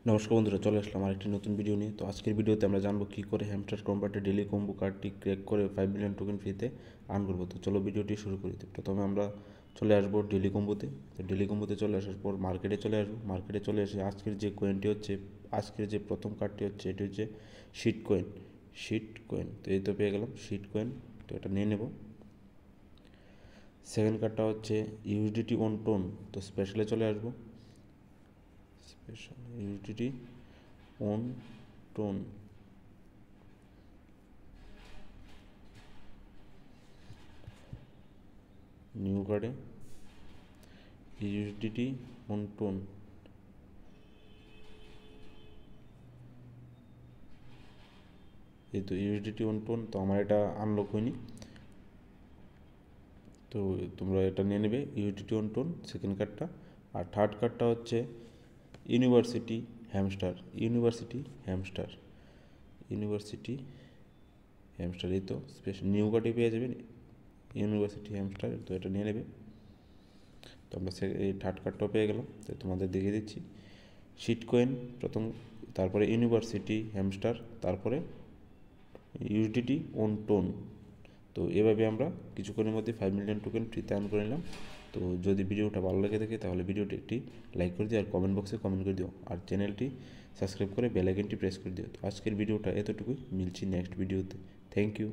নমস্কার বন্ধুরা, চলে আসলাম আরেকটি নতুন ভিডিও নিয়ে। তো আজকের ভিডিওতে আমরা জানবো কী করে হ্যামস্টার কম্বাটে ডেলি কম্বো কার্ডটি ক্র্যাক করে 5 মিলিয়ন টোকেন ফ্রিতে আর্ন করবো। তো চলো ভিডিওটি শুরু করি। তো প্রথমে আমরা চলে আসবো ডেলি কম্বোতে। তো ডেলি কম্বোতে চলে আসার পর মার্কেটে চলে আসবো। মার্কেটে চলে এসে আজকের যে প্রথম কার্ডটি হচ্ছে এটি হচ্ছে শিট কয়েন। তো এই তো পেয়ে গেলাম শিট কয়েন। তো এটা নিয়ে নেব। সেকেন্ড কার্ডটা হচ্ছে ইউএসডিটি অন টোন। তো স্পেশালে চলে আসবো। Special USDT on tone, new কার্ডে ইউএসডিটি অন টোন। এই তো ইউএসডিটি অন টোন। তো আমার এটা আনলক হয়নি, তো তোমরা এটা নিয়ে নেবে ইউএসডিটি অন টোন সেকেন্ড কার্ডটা। আর থার্ড কার্ডটা হচ্ছে ইউনিভার্সিটি হ্যামস্টার। এই তো স্পেশাল নিউ কার্ডে পেয়ে যাবেন ইউনিভার্সিটি হ্যামস্টার। তো এটা নিয়ে নেবে। তো আমরা এই থার্ড কার্ডটাও পেয়ে গেলাম। তো তোমাদের দেখিয়ে দিচ্ছি শিট কয়েন প্রথম, তারপরে ইউনিভার্সিটি হ্যামস্টার, তারপরে ইউএসডিটি অন টোন। তো এভাবে আমরা কিছুক্ষণের মধ্যে 5 মিলিয়ন টোকেন ফ্রিতে আর্ন করে নিলাম। তো যদি ভিডিওটা ভালো লেগে থাকে তাহলে ভিডিওটি একটি লাইক করে দিও, আর কমেন্ট বক্সে কমেন্ট করে দিও, আর চ্যানেলটি সাবস্ক্রাইব করে বেল আইকনটি প্রেস করে দিও। তো আজকের ভিডিওটা এতটুকুই, মিলছি নেক্সট ভিডিওতে। Thank you.